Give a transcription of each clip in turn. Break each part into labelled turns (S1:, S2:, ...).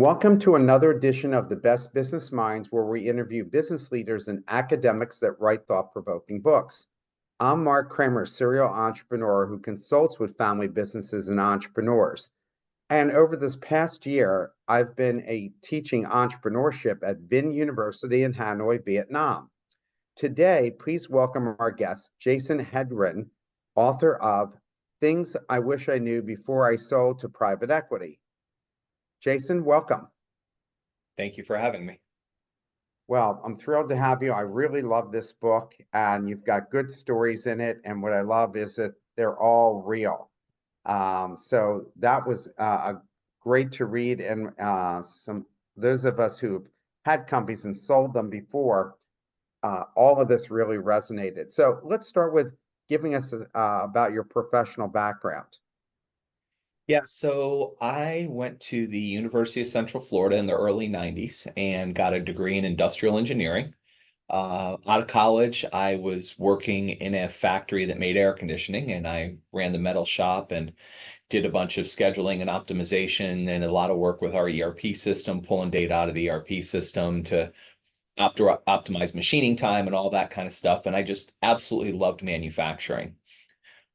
S1: Welcome to another edition of the Best Business Minds, where we interview business leaders and academics that write thought-provoking books. I'm Marc Kramer, serial entrepreneur who consults with family businesses and entrepreneurs. And over this past year, I've been teaching entrepreneurship at Vinh University in Hanoi, Vietnam. Today, please welcome our guest, Jason Hendren, author of Things I Wish I Knew Before I Sold to Private Equity. Jason, welcome.
S2: Thank you for having me.
S1: Well, I'm thrilled to have you. I really love this book, and you've got good stories in it. And what I love is that they're all real. So that was great to read. And those of us who've had companies and sold them before, all of this really resonated. So let's start with giving us about your professional background.
S2: Yeah, so I went to the University of Central Florida in the early 90s and got a degree in industrial engineering. Out of college, I was working in a factory that made air conditioning, and I ran the metal shop and did a bunch of scheduling and optimization and a lot of work with our ERP system, pulling data out of the ERP system to optimize machining time and all that kind of stuff. And I just absolutely loved manufacturing.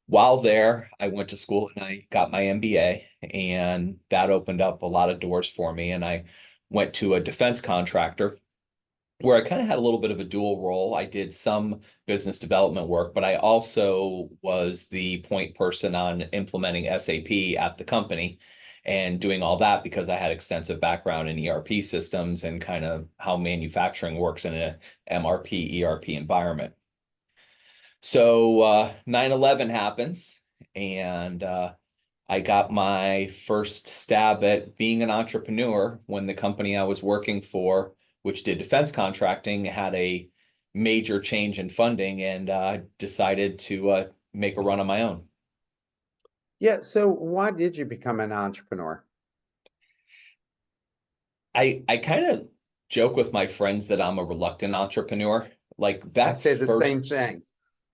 S2: While there, I went to school and I got my MBA, and that opened up a lot of doors for me. And I went to a defense contractor where I kind of had a little bit of a dual role. I did some business development work, but I also was the point person on implementing SAP at the company and doing all that because I had extensive background in ERP systems and kind of how manufacturing works in a MRP, ERP environment. So 9/11 happens, and I got my first stab at being an entrepreneur when the company I was working for, which did defense contracting, had a major change in funding, and decided to make a run on my own.
S1: Yeah, so why did you become an entrepreneur?
S2: I kind of joke with my friends that I'm a reluctant entrepreneur. Like
S1: I
S2: that
S1: say the same
S2: first
S1: thing.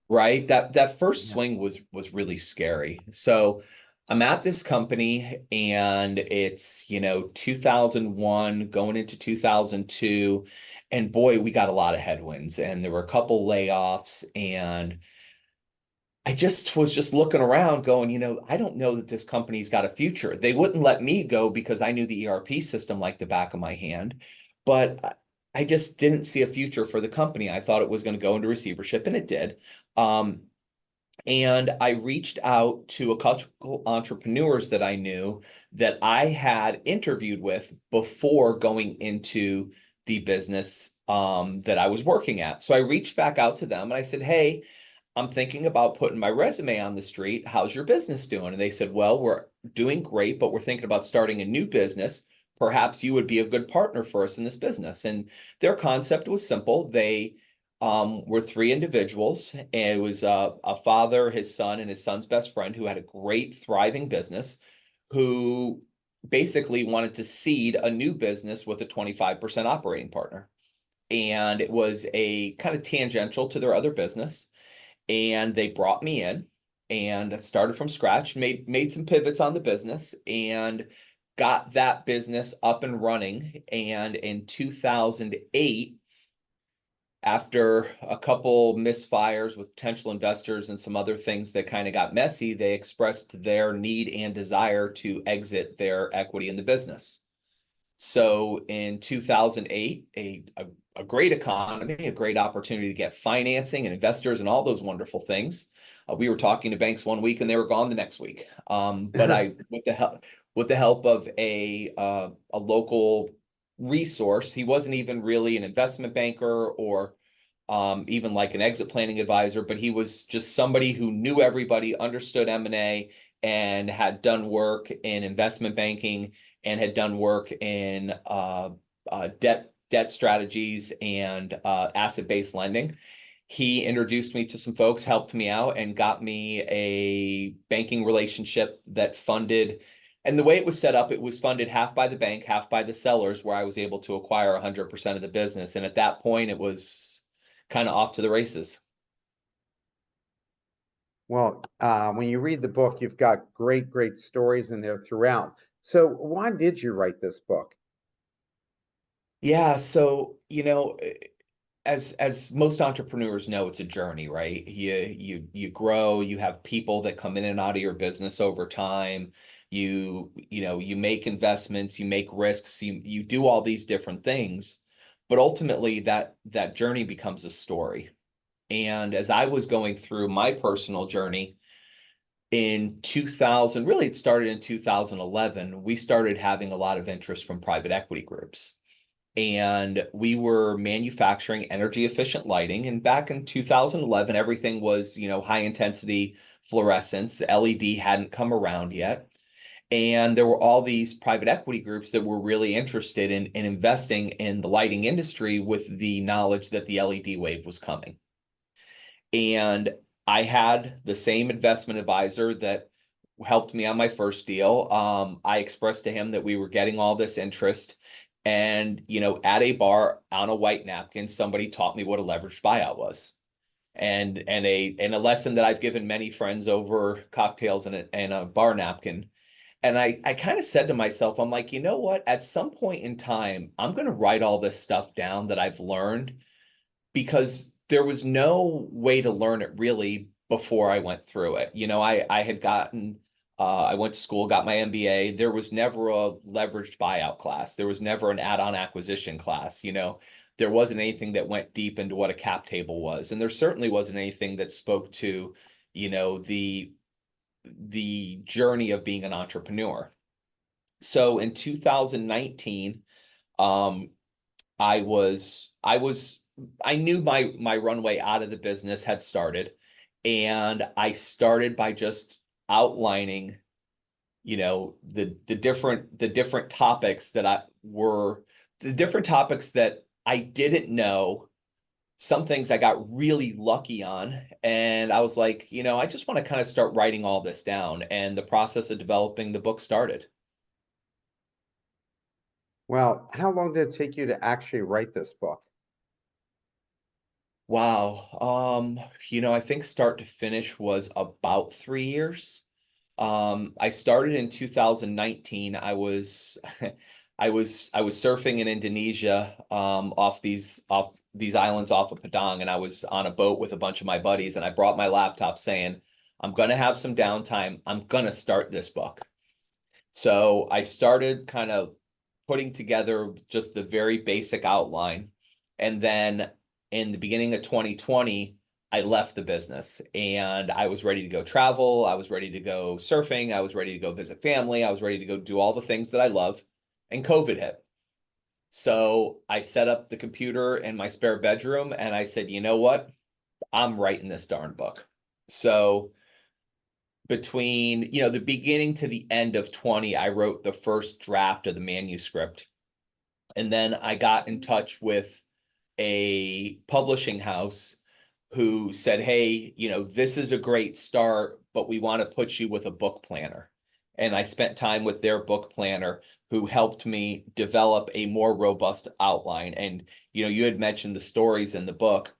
S2: right? That first
S1: Yeah.
S2: swing was really scary. So I'm at this company and it's, 2001 going into 2002, and boy, we got a lot of headwinds and there were a couple layoffs, and I just looking around going, I don't know that this company's got a future. They wouldn't let me go because I knew the ERP system like the back of my hand, but I just didn't see a future for the company. I thought it was going to go into receivership, and it did. Um, and I reached out to a couple entrepreneurs that I knew that I had interviewed with before going into the business that I was working at. So I reached back out to them and I said, "Hey, I'm thinking about putting my resume on the street. How's your business doing?" And they said, "Well, we're doing great, but we're thinking about starting a new business. Perhaps you would be a good partner for us in this business." And their concept was simple. They were three individuals, and it was a father, his son, and his son's best friend who had a great, thriving business, who basically wanted to seed a new business with a 25% operating partner. And it was a kind of tangential to their other business, and they brought me in and started from scratch, made some pivots on the business, and got that business up and running. And in 2008, after a couple misfires with potential investors and some other things that kind of got messy, they expressed their need and desire to exit their equity in the business. So in 2008, a great economy, a great opportunity to get financing and investors and all those wonderful things. We were talking to banks one week and they were gone the next week. But I, with the help of a local resource, he wasn't even really an investment banker or even like an exit planning advisor, but he was just somebody who knew everybody, understood M&A, and had done work in investment banking and had done work in debt strategies and asset-based lending. He introduced me to some folks, helped me out, and got me a banking relationship that funded. And the way it was set up, it was funded half by the bank, half by the sellers, where I was able to acquire 100% of the business. And at that point, it was kind of off to the races.
S1: Well, when you read the book, you've got great stories in there throughout. So why did you write this book?
S2: Yeah, so as most entrepreneurs know, it's a journey, right? You grow, you have people that come in and out of your business over time. You make investments, you make risks, you do all these different things, but ultimately that journey becomes a story. And as I was going through my personal journey in 2000, really it started in 2011, we started having a lot of interest from private equity groups, and we were manufacturing energy efficient lighting. And back in 2011, everything was, high intensity fluorescence. LED hadn't come around yet. And there were all these private equity groups that were really interested in investing in the lighting industry with the knowledge that the LED wave was coming. And I had the same investment advisor that helped me on my first deal. I expressed to him that we were getting all this interest. And, at a bar on a white napkin, somebody taught me what a leveraged buyout was. And a lesson that I've given many friends over cocktails and a bar napkin. And I kind of said to myself, I'm like, you know what? At some point in time, I'm going to write all this stuff down that I've learned, because there was no way to learn it really before I went through it. I had gotten I went to school, got my MBA. There was never a leveraged buyout class. There was never an add-on acquisition class. There wasn't anything that went deep into what a cap table was, and there certainly wasn't anything that spoke to, the journey of being an entrepreneur. So in 2019, um, I knew my runway out of the business had started, and I started by just outlining, the different topics that I didn't know. Some things I got really lucky on, and I was like, I just want to kind of start writing all this down, and the process of developing the book started.
S1: Well, how long did it take you to actually write this book?
S2: Wow. I think start to finish was about 3 years. I started in 2019. I was surfing in Indonesia, off these islands off of Padang, and I was on a boat with a bunch of my buddies, and I brought my laptop saying, I'm gonna have some downtime. I'm gonna start this book. So I started kind of putting together just the very basic outline. And then in the beginning of 2020, I left the business and I was ready to go travel. I was ready to go surfing. I was ready to go visit family. I was ready to go do all the things that I love. And COVID hit. So I set up the computer in my spare bedroom and I said, you know what? I'm writing this darn book. So between, the beginning to the end of 20, I wrote the first draft of the manuscript. And then I got in touch with a publishing house who said, hey, this is a great start, but we want to put you with a book planner. And I spent time with their book planner, who helped me develop a more robust outline. And, you had mentioned the stories in the book.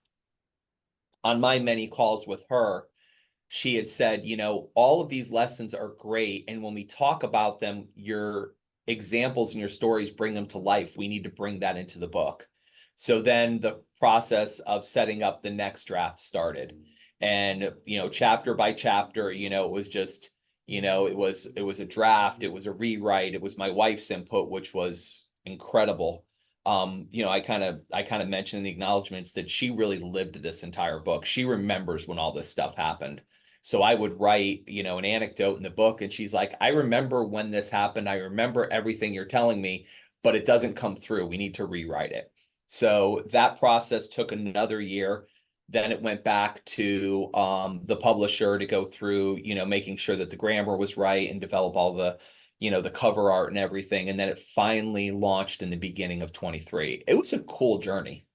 S2: On my many calls with her, she had said, all of these lessons are great. And when we talk about them, your examples and your stories bring them to life. We need to bring that into the book. So then the process of setting up the next draft started. And, chapter by chapter, it was just, it was a draft, it was a rewrite, it was my wife's input, which was incredible. I kind of mentioned in the acknowledgments that she really lived this entire book. She remembers when all this stuff happened. So I would write, an anecdote in the book, and she's like, I remember when this happened. I remember everything you're telling me, but it doesn't come through. We need to rewrite it. So that process took another year. Then it went back to the publisher to go through, making sure that the grammar was right and develop all the cover art and everything. And then it finally launched in the beginning of 23. It was a cool journey.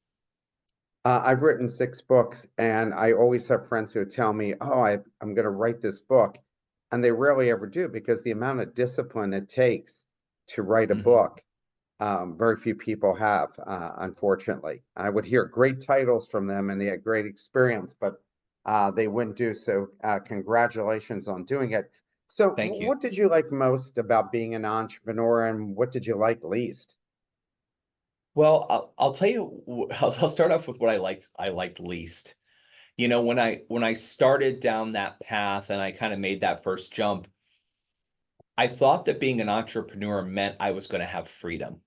S1: I've written 6 books, and I always have friends who tell me, "Oh, I'm going to write this book," and they rarely ever do because the amount of discipline it takes to write a
S2: Mhm.
S1: book, very few people have, unfortunately. I would hear great titles from them, and they had great experience, but they wouldn't do so. Congratulations on doing it. So,
S2: Thank you.
S1: what did you like most about being an entrepreneur, and what did you like least?
S2: Well, I'll tell you, I'll start off with what I liked least. When I started down that path and I kind of made that first jump, I thought that being an entrepreneur meant I was going to have freedom.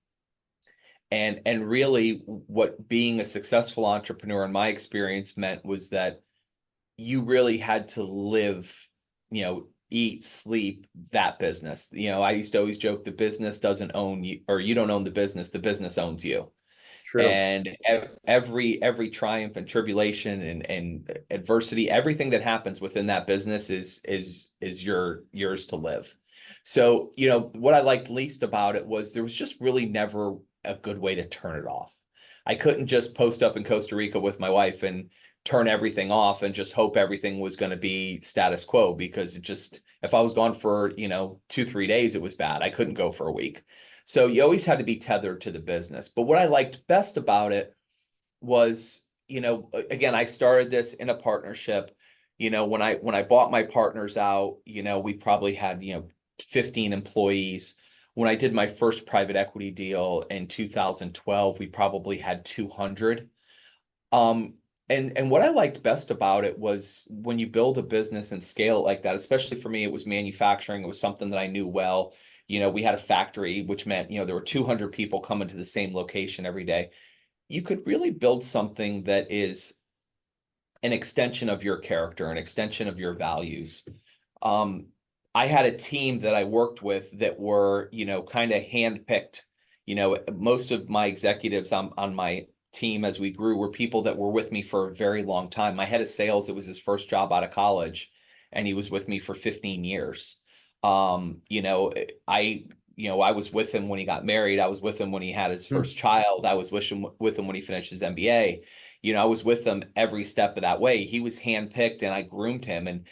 S2: And really what being a successful entrepreneur in my experience meant was that you really had to live, eat, sleep that business. I used to always joke the business doesn't own you, or you don't own the business owns you.
S1: True.
S2: And every triumph and tribulation and adversity, everything that happens within that business is yours to live. So, what I liked least about it was there was just really never a good way to turn it off. I couldn't just post up in Costa Rica with my wife and turn everything off and just hope everything was going to be status quo, because if I was gone for, 2, 3 days, it was bad. I couldn't go for a week. So you always had to be tethered to the business. But what I liked best about it was, again, I started this in a partnership. When I bought my partners out, we probably had, 15 employees. When I did my first private equity deal in 2012, we probably had 200. Um, and what I liked best about it was when you build a business and scale it like that, especially for me, it was manufacturing. It was something that I knew well. We had a factory, which meant, there were 200 people coming to the same location every day. You could really build something that is an extension of your character, an extension of your values. Um, I had a team that I worked with that were, kind of handpicked. Most of my executives on my team as we grew were people that were with me for a very long time. My head of sales, it was his first job out of college, and he was with me for 15 years. Um, you know, I, I was with him when he got married. I was with him when he had his
S1: Hmm.
S2: first child. I was with him when he finished his MBA. I was with him every step of that way. He was handpicked and I groomed him. And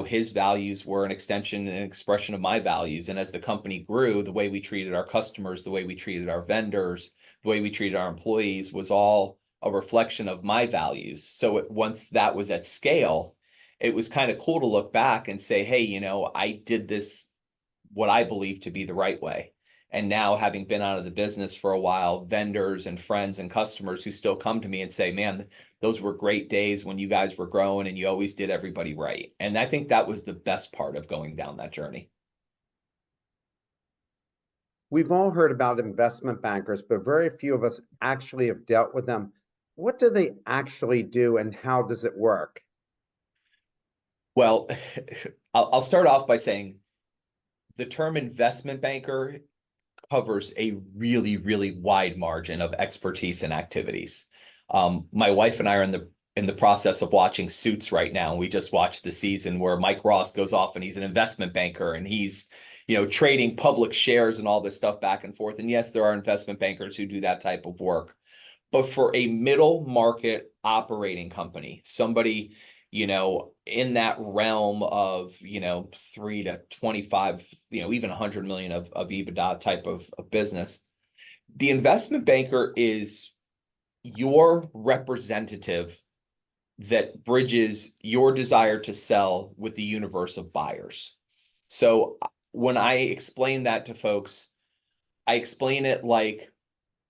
S2: his values were an extension and expression of my values. And as the company grew, the way we treated our customers, the way we treated our vendors, the way we treated our employees was all a reflection of my values. So once that was at scale, it was kind of cool to look back and say, hey, I did this what I believe to be the right way. And now, having been out of the business for a while, vendors and friends and customers who still come to me and say, man, those were great days when you guys were growing and you always did everybody right. And I think that was the best part of going down that journey.
S1: We've all heard about investment bankers, but very few of us actually have dealt with them. What do they actually do and how does it work?
S2: Well, I'll start off by saying the term investment banker covers a really, really wide margin of expertise and activities. My wife and I are in the process of watching Suits right now. We just watched the season where Mike Ross goes off and he's an investment banker and he's, trading public shares and all this stuff back and forth. And yes, there are investment bankers who do that type of work. But for a middle market operating company, somebody, in that realm of, 3 to 25, even 100 million of EBITDA type of business, the investment banker is your representative that bridges your desire to sell with the universe of buyers. So when I explain that to folks, I explain it like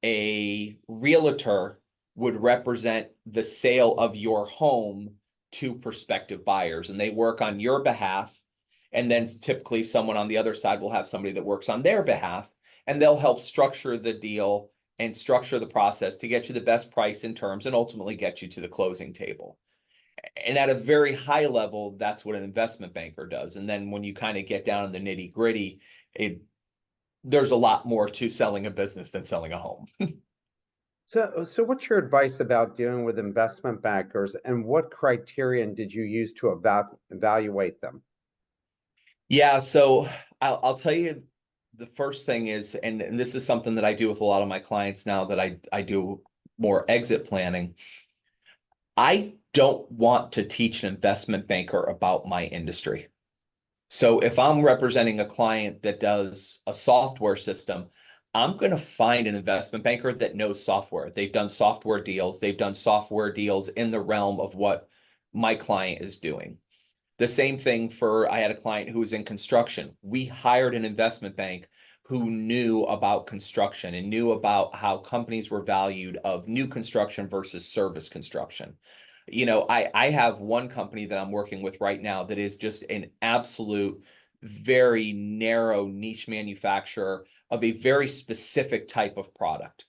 S2: a realtor would represent the sale of your home to prospective buyers, and they work on your behalf. And then typically someone on the other side will have somebody that works on their behalf, and they'll help structure the deal and structure the process to get you the best price and terms and ultimately get you to the closing table. And at a very high level, that's what an investment banker does. And then when you kind of get down in the nitty gritty, there's a lot more to selling a business than selling a home.
S1: So what's your advice about dealing with investment bankers and what criterion did you use to evaluate them?
S2: Yeah, so I'll tell you the first thing is, and this is something that I do with a lot of my clients now that I do more exit planning. I don't want to teach an investment banker about my industry. So if I'm representing a client that does a software system, I'm going to find an investment banker that knows software. They've done software deals. They've done software deals in the realm of what my client is doing. The same thing I had a client who was in construction. We hired an investment bank who knew about construction and knew about how companies were valued of new construction versus service construction. I have one company that I'm working with right now that is just an absolute very narrow niche manufacturer of a very specific type of product.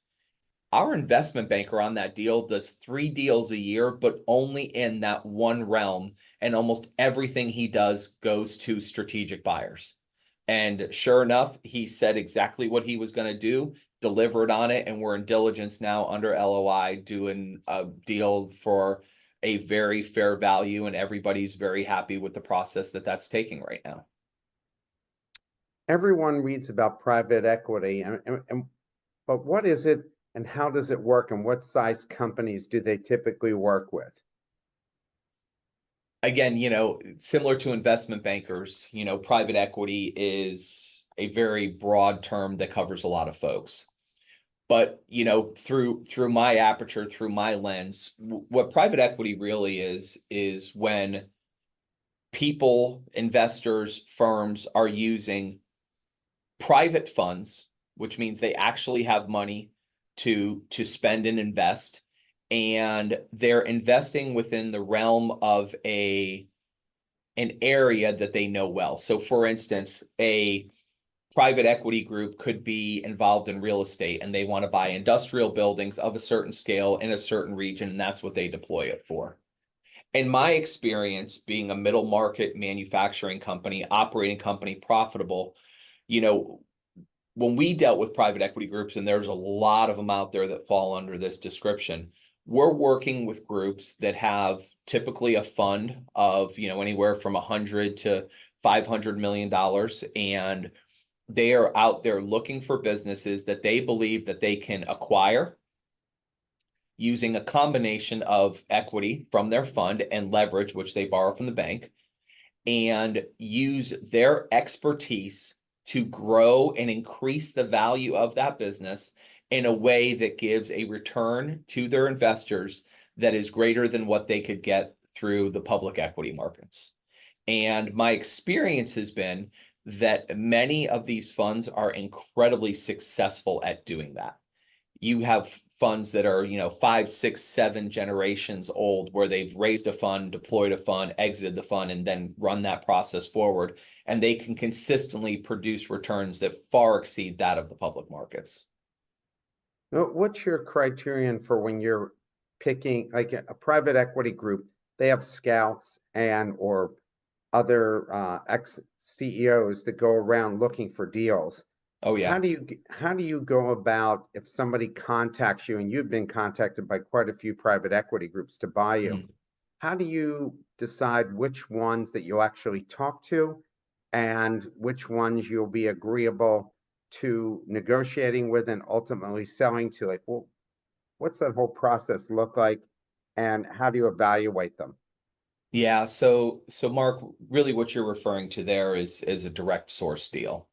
S2: Our investment banker on that deal does 3 deals a year, but only in that one realm. And almost everything he does goes to strategic buyers. And sure enough, he said exactly what he was going to do, delivered on it, and we're in diligence now under LOI doing a deal for a very fair value, and everybody's very happy with the process that that's taking right now.
S1: Everyone reads about private equity, but what is it and how does it work, and what size companies do they typically work with?
S2: Again, similar to investment bankers, private equity is a very broad term that covers a lot of folks. But, through my aperture, through my lens, what private equity really is when people, investors, firms are using private funds, which means they actually have money to spend and invest, and they're investing within the realm of an area that they know well. So for instance, a private equity group could be involved in real estate and they want to buy industrial buildings of a certain scale in a certain region, and that's what they deploy it for. In my experience, being a middle market manufacturing company, operating company, profitable, you know, when we dealt with private equity groups, and there's a lot of them out there that fall under this description, we're working with groups that have typically a fund of, anywhere from 100 to $500 million, and they are out there looking for businesses that they believe that they can acquire using a combination of equity from their fund and leverage, which they borrow from the bank, and use their expertise to grow and increase the value of that business in a way that gives a return to their investors that is greater than what they could get through the public equity markets. And my experience has been that many of these funds are incredibly successful at doing that. You have funds that are, 5, 6, 7 generations old, where they've raised a fund, deployed a fund, exited the fund, and then run that process forward. And they can consistently produce returns that far exceed that of the public markets.
S1: Now, what's your criterion for when you're picking, like a private equity group? They have scouts or other ex-CEOs that go around looking for deals.
S2: Oh, yeah.
S1: How do you go about if somebody contacts you, and you've been contacted by quite a few private equity groups to buy you?
S2: Mhm.
S1: How do you decide which ones that you'll actually talk to and which ones you'll be agreeable to negotiating with and ultimately selling to? Like, well, what's that whole process look like, and how do you evaluate them?
S2: Yeah. So Mark, really what you're referring to there is a direct source deal.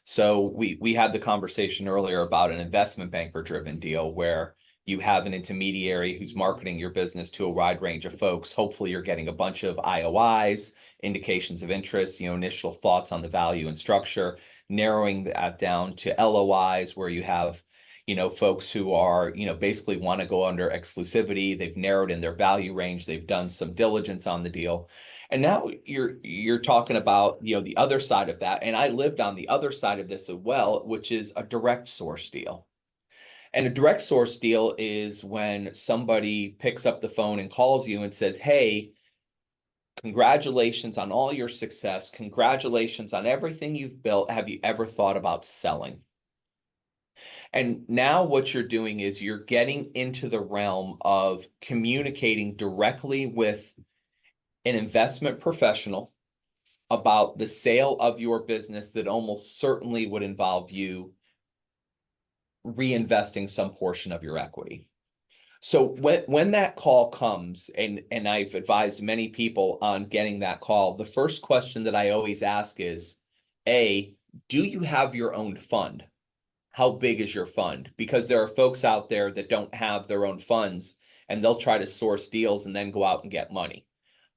S2: So we had the conversation earlier about an investment banker driven deal where you have an intermediary who's marketing your business to a wide range of folks. Hopefully you're getting a bunch of IOIs, indications of interest, initial thoughts on the value and structure, narrowing that down to LOIs where you have, folks who are, basically want to go under exclusivity. They've narrowed in their value range. They've done some diligence on the deal. And now you're talking about, the other side of that. And I lived on the other side of this as well, which is a direct source deal. And a direct source deal is when somebody picks up the phone and calls you and says, "Hey, congratulations on all your success. Congratulations on everything you've built. Have you ever thought about selling?" And now what you're doing is you're getting into the realm of communicating directly with an investment professional about the sale of your business that almost certainly would involve you reinvesting some portion of your equity. So when that call comes, and I've advised many people on getting that call, the first question that I always ask is, A, do you have your own fund? How big is your fund? Because there are folks out there that don't have their own funds, and they'll try to source deals and then go out and get money.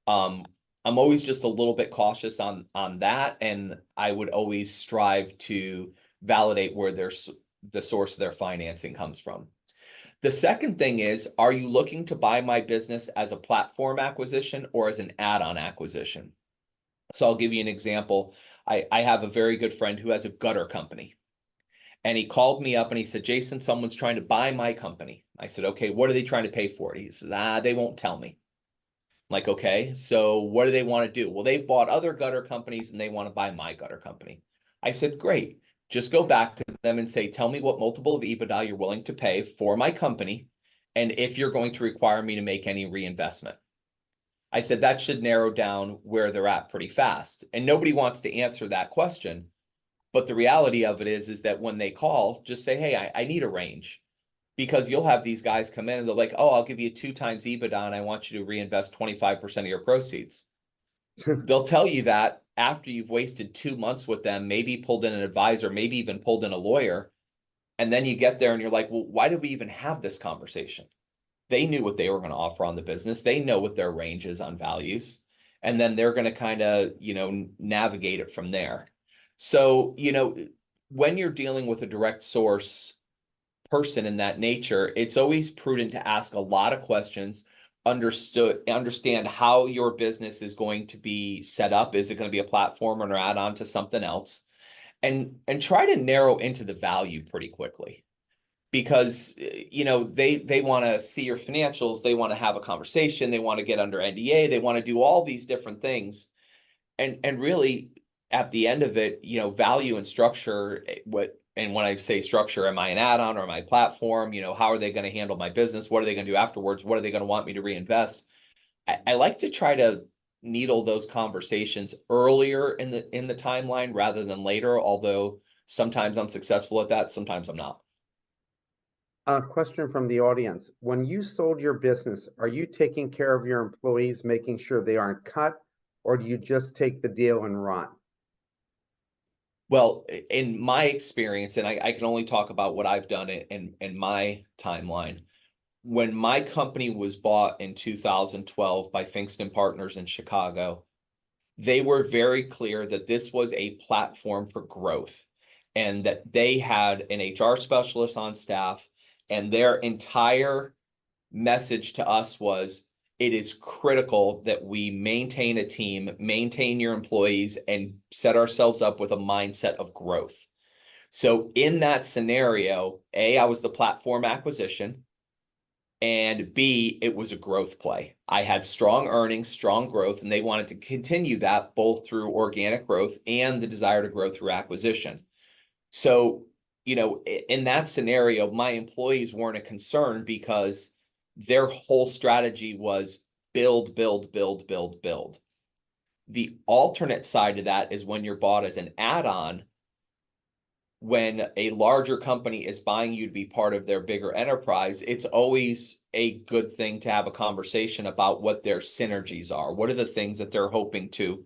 S2: I'm always just a little bit cautious on that, and I would always strive to validate where the source of their financing comes from. The second thing is, are you looking to buy my business as a platform acquisition or as an add-on acquisition? So I'll give you an example. I have a very good friend who has a gutter company. And he called me up and he said, Jason, someone's trying to buy my company. I said, okay, what are they trying to pay for it? He says, they won't tell me. I'm like, okay, so what do they want to do? Well, they've bought other gutter companies and they want to buy my gutter company. I said, great. Just go back to them and say, tell me what multiple of EBITDA you're willing to pay for my company, and if you're going to require me to make any reinvestment. I said, that should narrow down where they're at pretty fast. And nobody wants to answer that question. But the reality of it is that when they call, just say, hey, I need a range. Because you'll have these guys come in and they're like, oh, I'll give you 2x EBITDA and I want you to reinvest 25% of your proceeds. They'll tell you that after you've wasted 2 months with them, maybe pulled in an advisor, maybe even pulled in a lawyer. And then you get there and you're like, well, why did we even have this conversation? They knew what they were going to offer on the business. They know what their range is on values. And then they're going to kind of, navigate it from there. So, when you're dealing with a direct source person in that nature, it's always prudent to ask a lot of questions, understand how your business is going to be set up. Is it going to be a platform or an add-on to something else? And try to narrow into the value pretty quickly. Because they want to see your financials, they want to have a conversation, they want to get under NDA, they want to do all these different things. And really at the end of it, value and structure, and when I say structure, am I an add-on or am I a platform? How are they going to handle my business? What are they going to do afterwards? What are they going to want me to reinvest? I like to try to needle those conversations earlier in the timeline rather than later, although sometimes I'm successful at that, sometimes I'm not.
S1: A question from the audience. When you sold your business, are you taking care of your employees, making sure they aren't cut, or do you just take the deal and run?
S2: Well, in my experience, and I can only talk about what I've done in my timeline. When my company was bought in 2012 by Finkston Partners in Chicago, they were very clear that this was a platform for growth and that they had an HR specialist on staff, and their entire message to us was, it is critical that we maintain a team, maintain your employees, and set ourselves up with a mindset of growth. So in that scenario, A, I was the platform acquisition, and B, it was a growth play. I had strong earnings, strong growth, and they wanted to continue that both through organic growth and the desire to grow through acquisition. So, in that scenario, my employees weren't a concern because their whole strategy was build, build, build, build, build. The alternate side to that is when you're bought as an add-on, when a larger company is buying you to be part of their bigger enterprise, it's always a good thing to have a conversation about what their synergies are. What are the things that they're hoping to,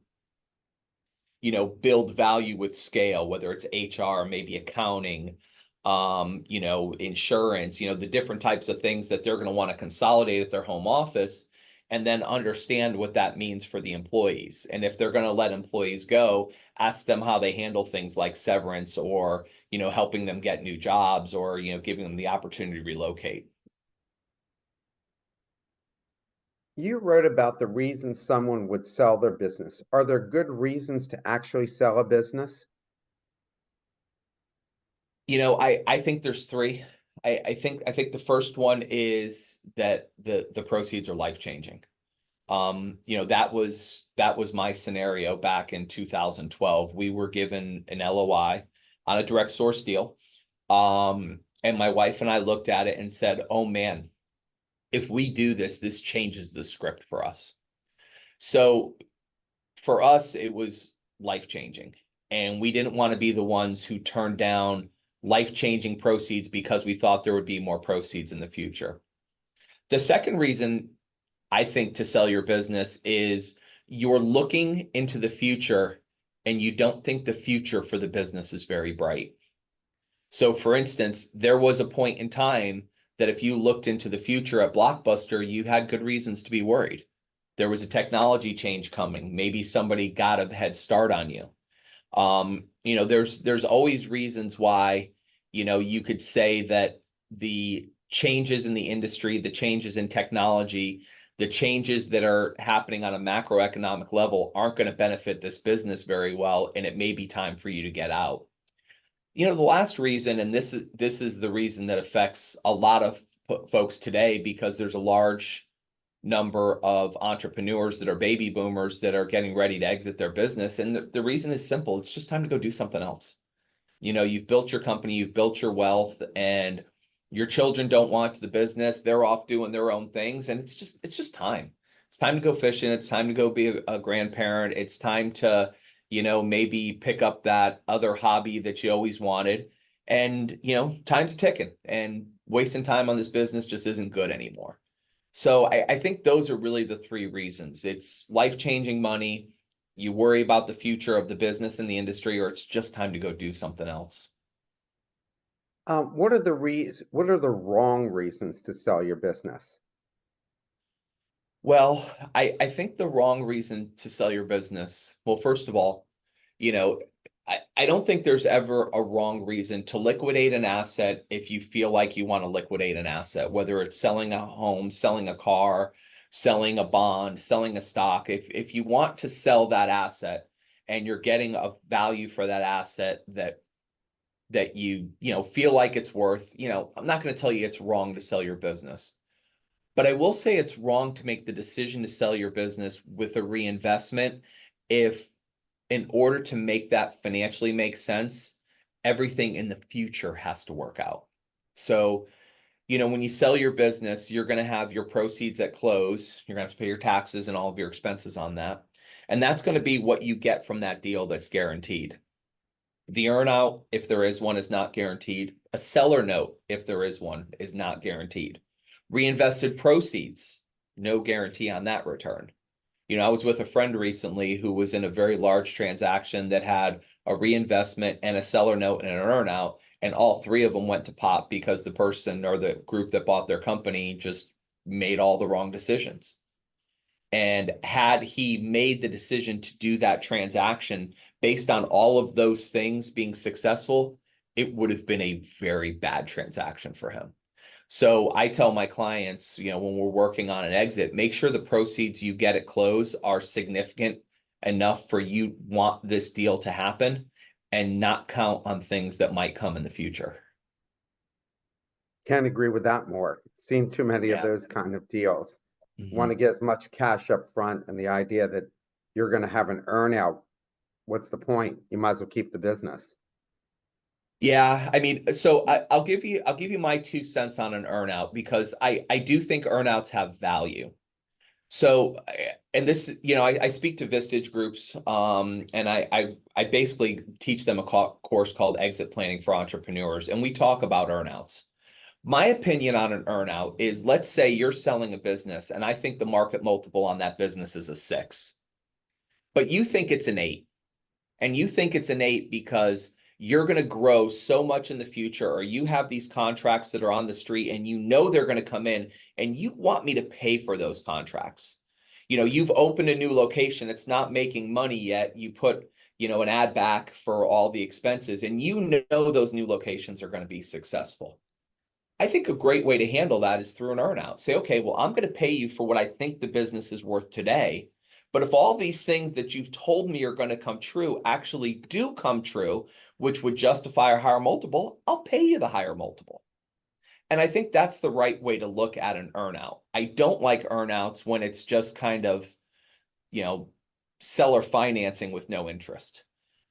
S2: build value with scale, whether it's HR, maybe accounting, insurance, the different types of things that they're going to want to consolidate at their home office, and then understand what that means for the employees. And if they're going to let employees go, ask them how they handle things like severance or, helping them get new jobs or, giving them the opportunity to relocate.
S1: You wrote about the reasons someone would sell their business. Are there good reasons to actually sell a business?
S2: I think there's three. I think the first one is that the proceeds are life-changing. That was my scenario back in 2012. We were given an LOI on a direct source deal. And my wife and I looked at it and said, oh man, if we do this, this changes the script for us. So for us, it was life-changing. And we didn't want to be the ones who turned down life-changing proceeds because we thought there would be more proceeds in the future. The second reason I think to sell your business is you're looking into the future and you don't think the future for the business is very bright. So for instance, there was a point in time that if you looked into the future at Blockbuster, you had good reasons to be worried. There was a technology change coming. Maybe somebody got a head start on you. there's always reasons why, you could say that the changes in the industry, the changes in technology, the changes that are happening on a macroeconomic level aren't going to benefit this business very well, and it may be time for you to get out. The last reason, and this is the reason that affects a lot of folks today, because there's a large number of entrepreneurs that are baby boomers that are getting ready to exit their business. And the reason is simple. It's just time to go do something else. You've built your company, you've built your wealth, and your children don't want the business. They're off doing their own things. And it's just time. It's time to go fishing. It's time to go be a grandparent. It's time to, maybe pick up that other hobby that you always wanted. And, time's ticking, and wasting time on this business just isn't good anymore. So I think those are really the three reasons. It's life-changing money, you worry about the future of the business and the industry, or it's just time to go do something else.
S1: What are the wrong reasons to sell your business?
S2: Well, I think the wrong reason to sell your business, well, first of all, you know, I don't think there's ever a wrong reason to liquidate an asset if you feel like you want to liquidate an asset, whether it's selling a home, selling a car, selling a bond, selling a stock. If you want to sell that asset and you're getting a value for that asset that you feel like it's worth, I'm not going to tell you it's wrong to sell your business. But I will say it's wrong to make the decision to sell your business with a reinvestment if, in order to make that financially make sense, everything in the future has to work out. So, when you sell your business, you're going to have your proceeds at close. You're going to have to pay your taxes and all of your expenses on that. And that's going to be what you get from that deal that's guaranteed. The earnout, if there is one, is not guaranteed. A seller note, if there is one, is not guaranteed. Reinvested proceeds, no guarantee on that return. I was with a friend recently who was in a very large transaction that had a reinvestment and a seller note and an earnout, and all three of them went to pot because the person or the group that bought their company just made all the wrong decisions. And had he made the decision to do that transaction based on all of those things being successful, it would have been a very bad transaction for him. So I tell my clients, when we're working on an exit, make sure the proceeds you get at close are significant enough for you want this deal to happen, and not count on things that might come in the future.
S1: Can't agree with that more. Seen too many of
S2: Yeah.
S1: those kind of deals. Want
S2: Mhm.
S1: to get as much cash up front, and the idea that you're going to have an earnout, what's the point? You might as well keep the business.
S2: Yeah, I mean, so I'll give you my 2 cents on an earnout, because I do think earnouts have value. So, and this, I speak to Vistage groups, and I basically teach them a course called Exit Planning for Entrepreneurs, and we talk about earnouts. My opinion on an earnout is, let's say you're selling a business, and I think the market multiple on that business is a 6, but you think it's an 8, and you think it's an 8 because you're going to grow so much in the future, or you have these contracts that are on the street and they're going to come in, and you want me to pay for those contracts. You've opened a new location. It's not making money yet. You put, an ad back for all the expenses, and those new locations are going to be successful. I think a great way to handle that is through an earnout. Say, okay, well, I'm going to pay you for what I think the business is worth today. But if all these things that you've told me are going to come true actually do come true, which would justify a higher multiple, I'll pay you the higher multiple. And I think that's the right way to look at an earnout. I don't like earnouts when it's just kind of, you know, seller financing with no interest.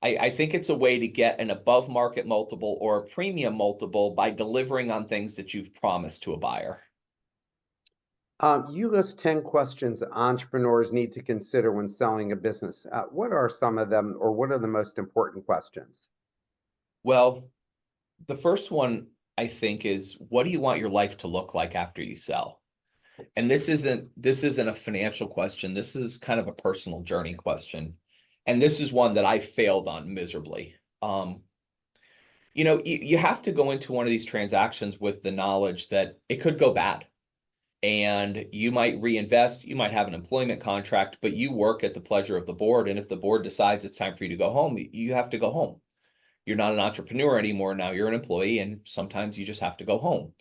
S2: I think it's a way to get an above market multiple or a premium multiple by delivering on things that you've promised to a buyer.
S1: You list 10 questions entrepreneurs need to consider when selling a business. What are some of them, or what are the most important questions?
S2: Well, the first one I think is, what do you want your life to look like after you sell? And this isn't a financial question. This is kind of a personal journey question. And this is one that I failed on miserably. You have to go into one of these transactions with the knowledge that it could go bad. And you might reinvest, you might have an employment contract, but you work at the pleasure of the board. And if the board decides it's time for you to go home, you have to go home. You're not an entrepreneur anymore. Now you're an employee, and sometimes you just have to go home.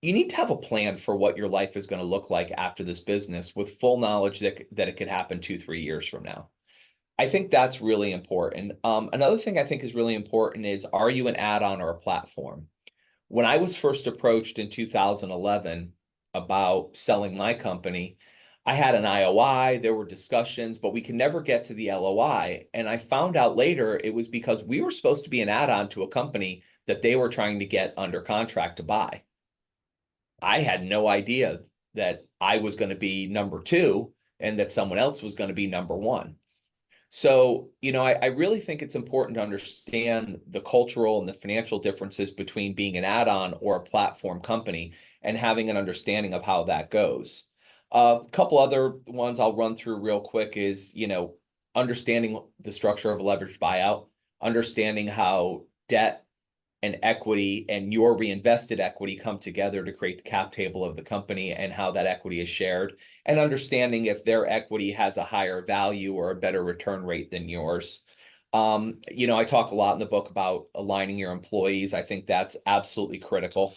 S2: You need to have a plan for what your life is going to look like after this business with full knowledge that it could happen 2, 3 years from now. I think that's really important. Another thing I think is really important is, are you an add-on or a platform? When I was first approached in 2011 about selling my company, I had an IOI, there were discussions, but we could never get to the LOI. And I found out later it was because we were supposed to be an add-on to a company that they were trying to get under contract to buy. I had no idea that I was going to be number two and that someone else was going to be number one. So, I really think it's important to understand the cultural and the financial differences between being an add-on or a platform company and having an understanding of how that goes. A couple other ones I'll run through real quick is, understanding the structure of a leveraged buyout, understanding how debt and equity and your reinvested equity come together to create the cap table of the company and how that equity is shared, and understanding if their equity has a higher value or a better return rate than yours. I talk a lot in the book about aligning your employees. I think that's absolutely critical.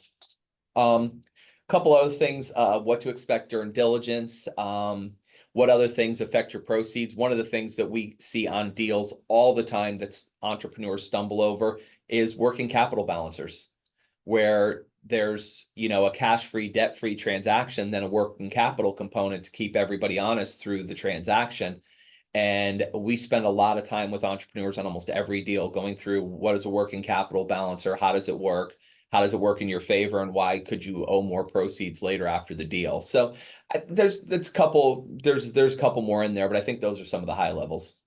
S2: Couple other things, what to expect during diligence, what other things affect your proceeds. One of the things that we see on deals all the time that entrepreneurs stumble over is working capital balancers, where there's, a cash-free, debt-free transaction, then a working capital component to keep everybody honest through the transaction. And we spend a lot of time with entrepreneurs on almost every deal going through, what is a working capital balancer? How does it work? How does it work in your favor? And why could you owe more proceeds later after the deal? So there's a couple more in there, but I think those are some of the high levels.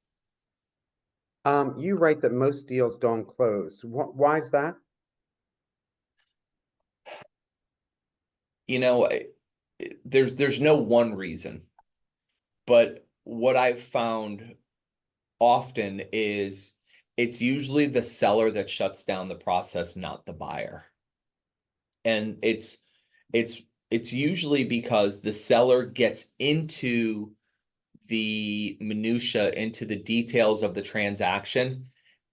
S1: You write that most deals don't close. Why is that?
S2: There's no one reason, but what I've found often is it's usually the seller that shuts down the process, not the buyer. And it's usually because the seller gets into the minutia, into the details of the transaction,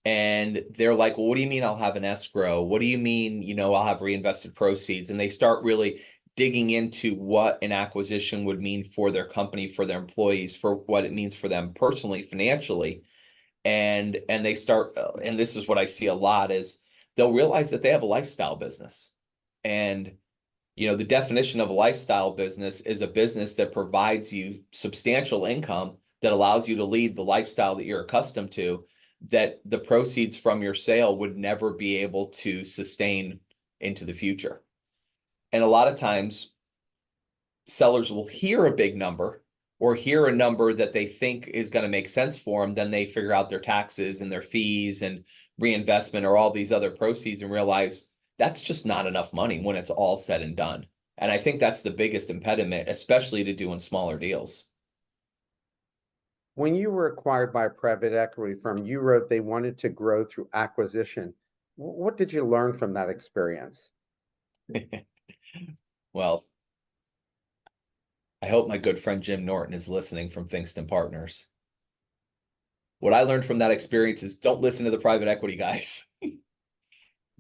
S2: and they're like, well, what do you mean I'll have an escrow? What do you mean, I'll have reinvested proceeds? And they start really digging into what an acquisition would mean for their company, for their employees, for what it means for them personally, financially. And they start, and this is what I see a lot, is they'll realize that they have a lifestyle business. And the definition of a lifestyle business is a business that provides you substantial income that allows you to lead the lifestyle that you're accustomed to, that the proceeds from your sale would never be able to sustain into the future. And a lot of times sellers will hear a big number or hear a number that they think is going to make sense for them. Then they figure out their taxes and their fees and reinvestment or all these other proceeds and realize that's just not enough money when it's all said and done. And I think that's the biggest impediment, especially to doing smaller deals.
S1: When you were acquired by a private equity firm, you wrote they wanted to grow through acquisition. What did you learn from that experience?
S2: Well, I hope my good friend Jim Norton is listening from Finkston Partners. What I learned from that experience is don't listen to the private equity guys.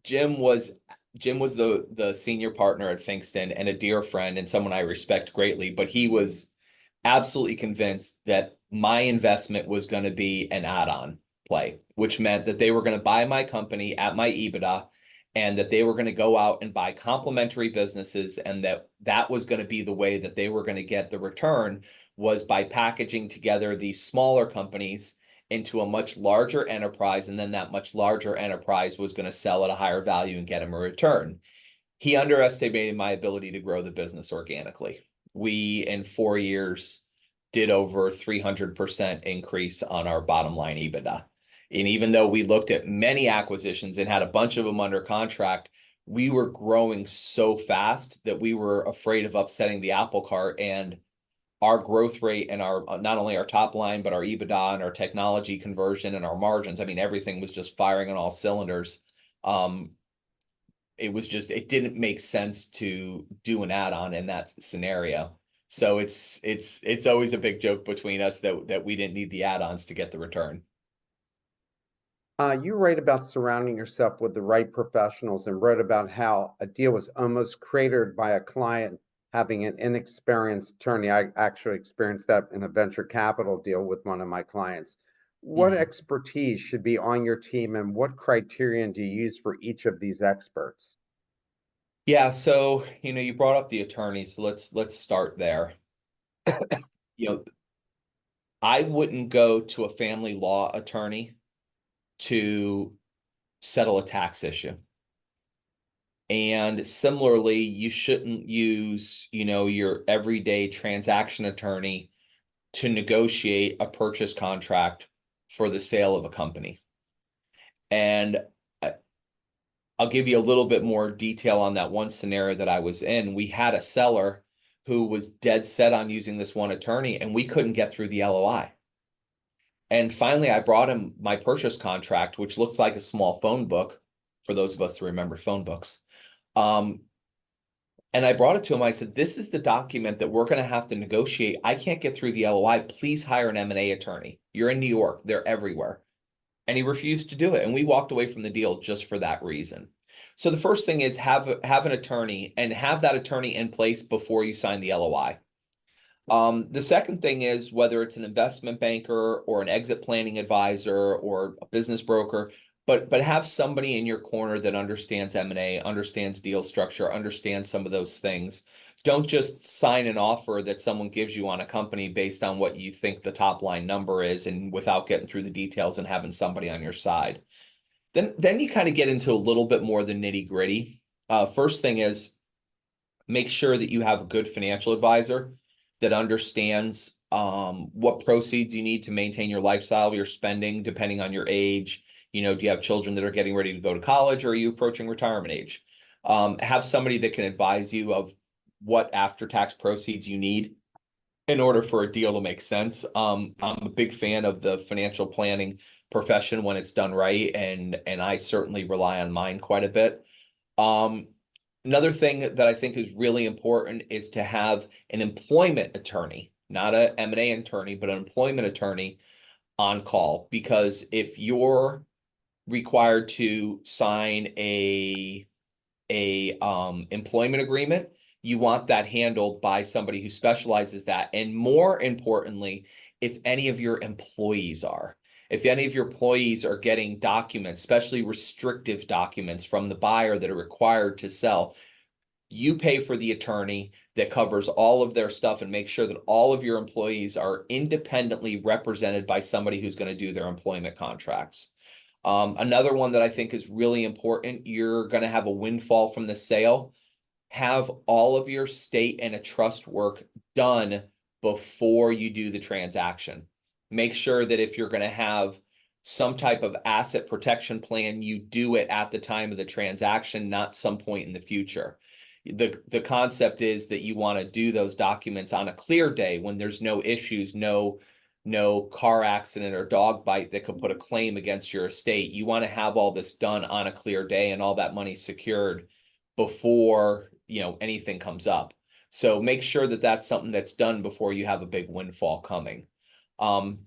S2: Jim was the senior partner at Finkston and a dear friend and someone I respect greatly, but he was absolutely convinced that my investment was going to be an add-on play, which meant that they were going to buy my company at my EBITDA and that they were going to go out and buy complementary businesses, and that was going to be the way that they were going to get the return, was by packaging together these smaller companies into a much larger enterprise, and then that much larger enterprise was going to sell at a higher value and get him a return. He underestimated my ability to grow the business organically. We, in 4 years, did over 300% increase on our bottom line EBITDA. And even though we looked at many acquisitions and had a bunch of them under contract, we were growing so fast that we were afraid of upsetting the apple cart, and our growth rate and our not only our top line, but our EBITDA and our technology conversion and our margins. I mean, everything was just firing on all cylinders. It didn't make sense to do an add-on in that scenario. So it's always a big joke between us that we didn't need the add-ons to get the return.
S1: You write about surrounding yourself with the right professionals and wrote about how a deal was almost cratered by a client having an inexperienced attorney. I actually experienced that in a venture capital deal with one of my clients. What
S2: Mhm.
S1: expertise should be on your team and what criterion do you use for each of these experts?
S2: Yeah, so you brought up the attorney, so let's start there. You know, I wouldn't go to a family law attorney to settle a tax issue. And similarly, you shouldn't use, your everyday transaction attorney to negotiate a purchase contract for the sale of a company. And I- I'll give you a little bit more detail on that one scenario that I was in. We had a seller who was dead set on using this one attorney, and we couldn't get through the LOI. And finally, I brought him my purchase contract, which looked like a small phone book for those of us who remember phone books. Um, and I brought it to him. I said, "This is the document that we're going to have to negotiate. I can't get through the LOI. Please hire an M&A attorney. You're in New York. They're everywhere." And he refused to do it. And we walked away from the deal just for that reason. So the first thing is have an attorney and have that attorney in place before you sign the LOI. The second thing is whether it's an investment banker or an exit planning advisor or a business broker, but have somebody in your corner that understands M&A, understands deal structure, understands some of those things. Don't just sign an offer that someone gives you on a company based on what you think the top line number is and without getting through the details and having somebody on your side. Then you kind of get into a little bit more of the nitty gritty. First thing is make sure that you have a good financial advisor that understands what proceeds you need to maintain your lifestyle, your spending, depending on your age. Do you have children that are getting ready to go to college or are you approaching retirement age? Have somebody that can advise you of what after-tax proceeds you need in order for a deal to make sense. I'm a big fan of the financial planning profession when it's done right, and I certainly rely on mine quite a bit. Um, Another thing that I think is really important is to have an employment attorney, not a M&A attorney, but an employment attorney on call. Because if you're required to sign a employment agreement, you want that handled by somebody who specializes that. And more importantly, if any of your employees are. If any of your employees are getting documents, especially restrictive documents from the buyer that are required to sell, you pay for the attorney that covers all of their stuff and make sure that all of your employees are independently represented by somebody who's going to do their employment contracts. Another one that I think is really important, you're going to have a windfall from the sale. Have all of your state and a trust work done before you do the transaction. Make sure that if you're going to have some type of asset protection plan, you do it at the time of the transaction, not some point in the future. The concept is that you want to do those documents on a clear day when there's no issues, no car accident or dog bite that could put a claim against your estate. You want to have all this done on a clear day and all that money secured before anything comes up. So make sure that that's something that's done before you have a big windfall coming. Um,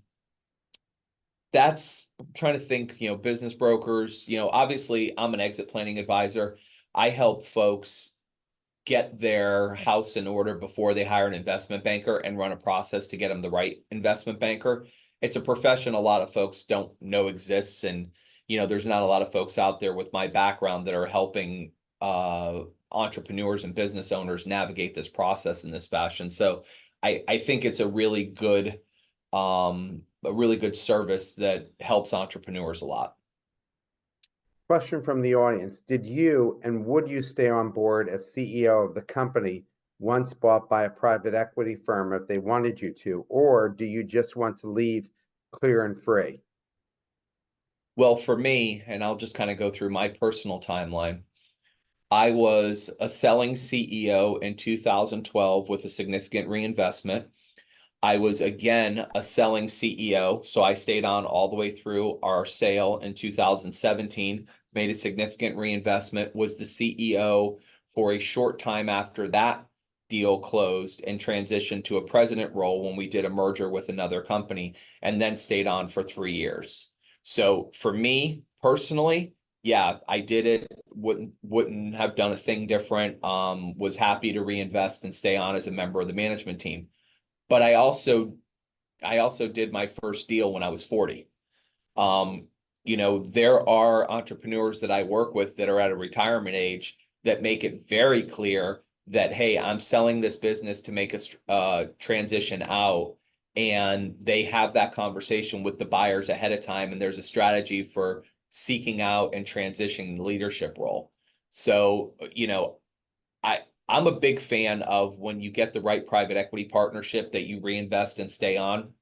S2: that's I'm trying to think, business brokers, obviously I'm an exit planning advisor. I help folks get their house in order before they hire an investment banker and run a process to get them the right investment banker. It's a profession a lot of folks don't know exists. And, there's not a lot of folks out there with my background that are helping entrepreneurs and business owners navigate this process in this fashion. So I think it's a really good service that helps entrepreneurs a lot.
S1: Question from the audience. Did you and would you stay on board as CEO of the company once bought by a private equity firm if they wanted you to, or do you just want to leave clear and free?
S2: Well, for me, and I'll just kind of go through my personal timeline. I was a selling CEO in 2012 with a significant reinvestment. I was again a selling CEO, so I stayed on all the way through our sale in 2017, made a significant reinvestment, was the CEO for a short time after that deal closed and transitioned to a president role when we did a merger with another company, and then stayed on for 3 years. So for me personally, yeah, I did it. Wouldn't have done a thing different. Was happy to reinvest and stay on as a member of the management team. But I also did my first deal when I was 40. Um, there are entrepreneurs that I work with that are at a retirement age that make it very clear that, hey, I'm selling this business to make a transition out. And they have that conversation with the buyers ahead of time. And there's a strategy for seeking out and transitioning the leadership role. So, I, I'm a big fan of when you get the right private equity partnership that you reinvest and stay on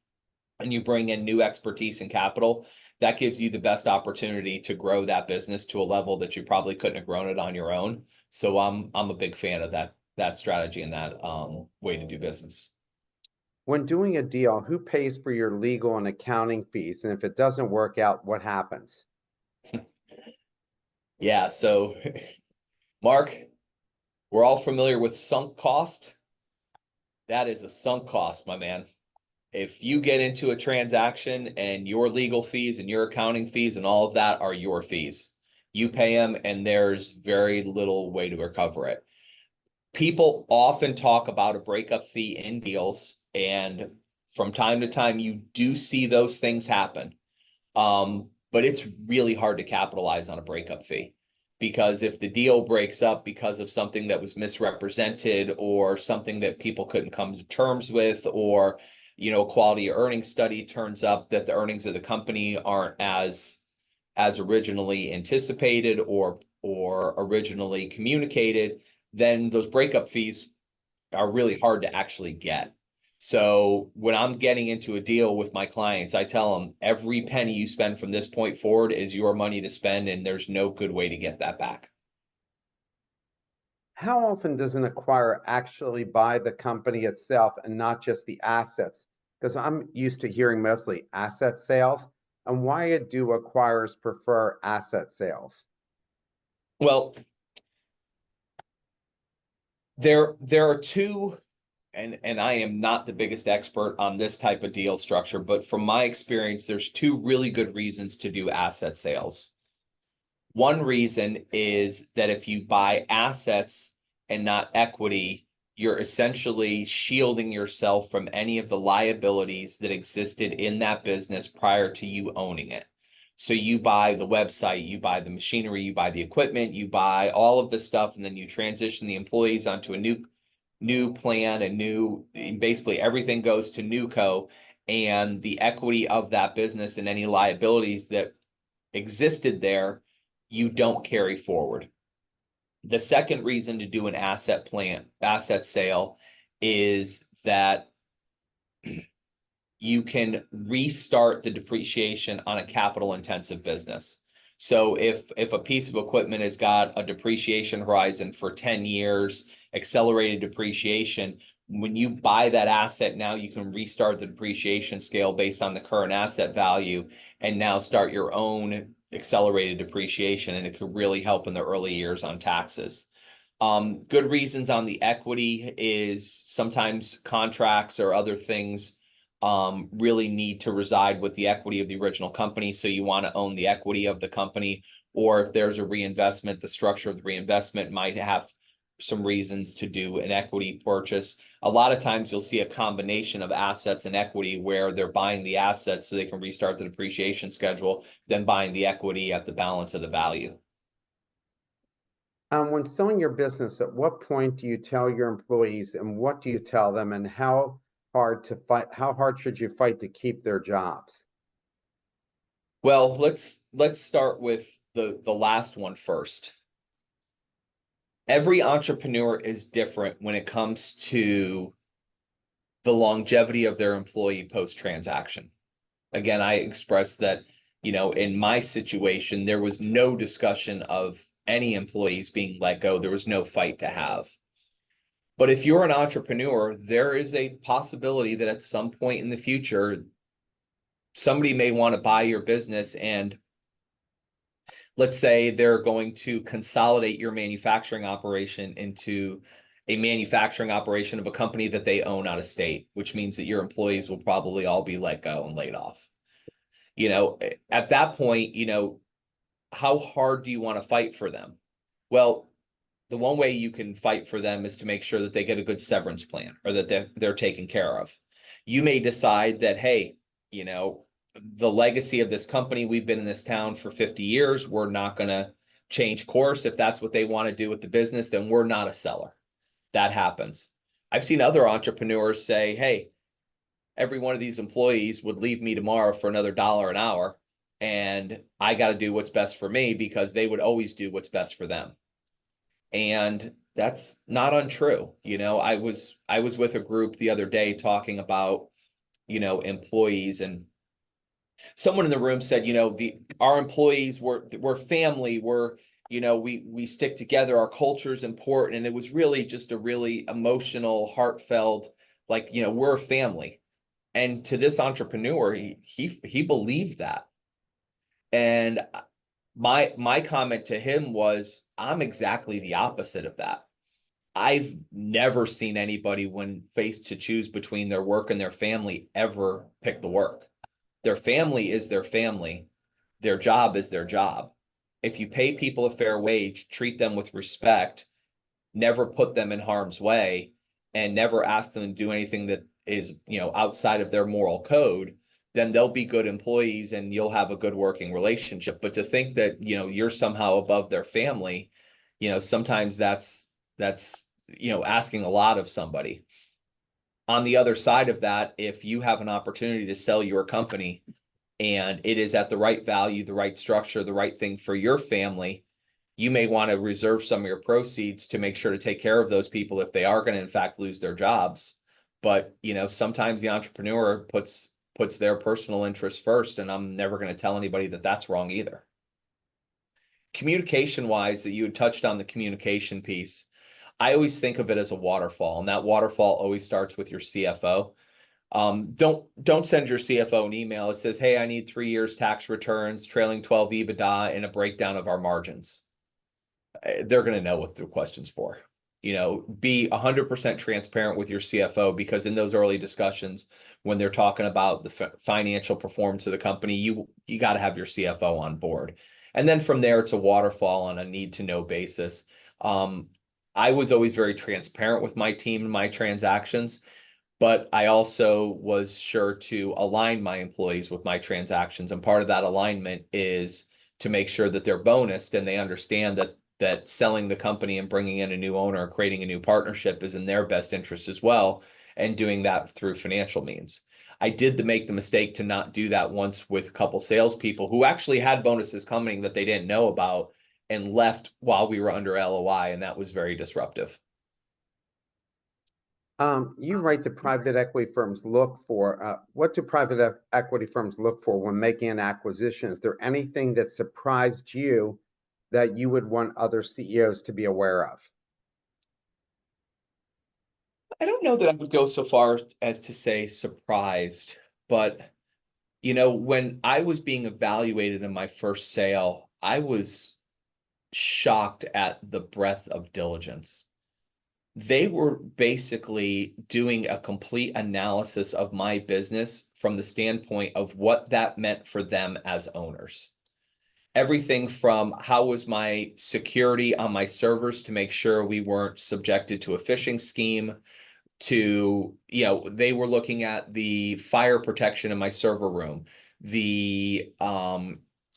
S2: and you bring in new expertise and capital, that gives you the best opportunity to grow that business to a level that you probably couldn't have grown it on your own. So I'm a big fan of that strategy and that way to do business.
S1: When doing a deal, who pays for your legal and accounting fees? And if it doesn't work out, what happens?
S2: Yeah, so Mark, we're all familiar with sunk cost. That is a sunk cost, my man. If you get into a transaction and your legal fees and your accounting fees and all of that are your fees, you pay them and there's very little way to recover it. People often talk about a breakup fee in deals, and from time to time, you do see those things happen. But it's really hard to capitalize on a breakup fee because if the deal breaks up because of something that was misrepresented or something that people couldn't come to terms with, or a quality earnings study turns up that the earnings of the company aren't as originally anticipated or originally communicated, then those breakup fees are really hard to actually get. So when I'm getting into a deal with my clients, I tell them every penny you spend from this point forward is your money to spend, and there's no good way to get that back.
S1: How often does an acquirer actually buy the company itself and not just the assets? Because I'm used to hearing mostly asset sales. And why do acquirers prefer asset sales?
S2: Well, there are two, and I am not the biggest expert on this type of deal structure, but from my experience, there's two really good reasons to do asset sales. One reason is that if you buy assets and not equity, you're essentially shielding yourself from any of the liabilities that existed in that business prior to you owning it. So you buy the website, you buy the machinery, you buy the equipment, you buy all of the stuff, and then you transition the employees onto a new plan, basically everything goes to NewCo, and the equity of that business and any liabilities that existed there, you don't carry forward. The second reason to do an asset sale is that you can restart the depreciation on a capital intensive business. So if a piece of equipment has got a depreciation horizon for 10 years, accelerated depreciation, when you buy that asset, now you can restart the depreciation scale based on the current asset value and now start your own accelerated depreciation, and it could really help in the early years on taxes. Good reasons on the equity is sometimes contracts or other things really need to reside with the equity of the original company. So you want to own the equity of the company, or if there's a reinvestment, the structure of the reinvestment might have some reasons to do an equity purchase. A lot of times you'll see a combination of assets and equity where they're buying the assets so they can restart the depreciation schedule, then buying the equity at the balance of the value.
S1: When selling your business, at what point do you tell your employees and what do you tell them, and how hard should you fight to keep their jobs?
S2: Well, let's start with the last one first. Every entrepreneur is different when it comes to the longevity of their employee post-transaction. Again, I expressed that, in my situation, there was no discussion of any employees being let go. There was no fight to have. But if you're an entrepreneur, there is a possibility that at some point in the future, somebody may want to buy your business, and let's say they're going to consolidate your manufacturing operation into a manufacturing operation of a company that they own out of state, which means that your employees will probably all be let go and laid off. At that point, how hard do you want to fight for them? Well, the one way you can fight for them is to make sure that they get a good severance plan or that they're taken care of. You may decide that, hey, the legacy of this company, we've been in this town for 50 years. We're not going to change course. If that's what they want to do with the business, then we're not a seller. That happens. I've seen other entrepreneurs say, hey, every one of these employees would leave me tomorrow for another $1 an hour. And I got to do what's best for me because they would always do what's best for them. And that's not untrue. I was with a group the other day talking about, employees, and someone in the room said, our employees we're family, we stick together, our culture is important. And it was really just a really emotional, heartfelt, like, we're a family. And to this entrepreneur, he believed that. And my comment to him was, I'm exactly the opposite of that. I've never seen anybody, when faced to choose between their work and their family, ever pick the work. Their family is their family. Their job is their job. If you pay people a fair wage, treat them with respect, never put them in harm's way, and never ask them to do anything that is, outside of their moral code, then they'll be good employees and you'll have a good working relationship. But to think that, you're somehow above their family, sometimes that's asking a lot of somebody. On the other side of that, if you have an opportunity to sell your company and it is at the right value, the right structure, the right thing for your family, you may want to reserve some of your proceeds to make sure to take care of those people if they are going to in fact lose their jobs. But, sometimes the entrepreneur puts their personal interests first, and I'm never going to tell anybody that that's wrong either. Communication wise, that you had touched on the communication piece, I always think of it as a waterfall, and that waterfall always starts with your CFO. Don't send your CFO an email that says, hey, I need 3 years tax returns, trailing 12 EBITDA, and a breakdown of our margins. They're going to know what the question's for. Be 100% transparent with your CFO, because in those early discussions, when they're talking about the financial performance of the company, you got to have your CFO on board. And then from there, it's a waterfall on a need to know basis. I was always very transparent with my team and my transactions, but I also was sure to align my employees with my transactions. And part of that alignment is to make sure that they're bonused and they understand that selling the company and bringing in a new owner, creating a new partnership, is in their best interest as well, and doing that through financial means. I did make the mistake to not do that once with a couple salespeople who actually had bonuses coming that they didn't know about and left while we were under LOI, and that was very disruptive.
S1: You write that private equity firms look for, what do private equity firms look for when making an acquisition? Is there anything that surprised you that you would want other CEOs to be aware of?
S2: I don't know that I would go so far as to say surprised, but when I was being evaluated in my first sale, I was shocked at the breadth of diligence. They were basically doing a complete analysis of my business from the standpoint of what that meant for them as owners. Everything from how was my security on my servers to make sure we weren't subjected to a phishing scheme, to, they were looking at the fire protection in my server room, the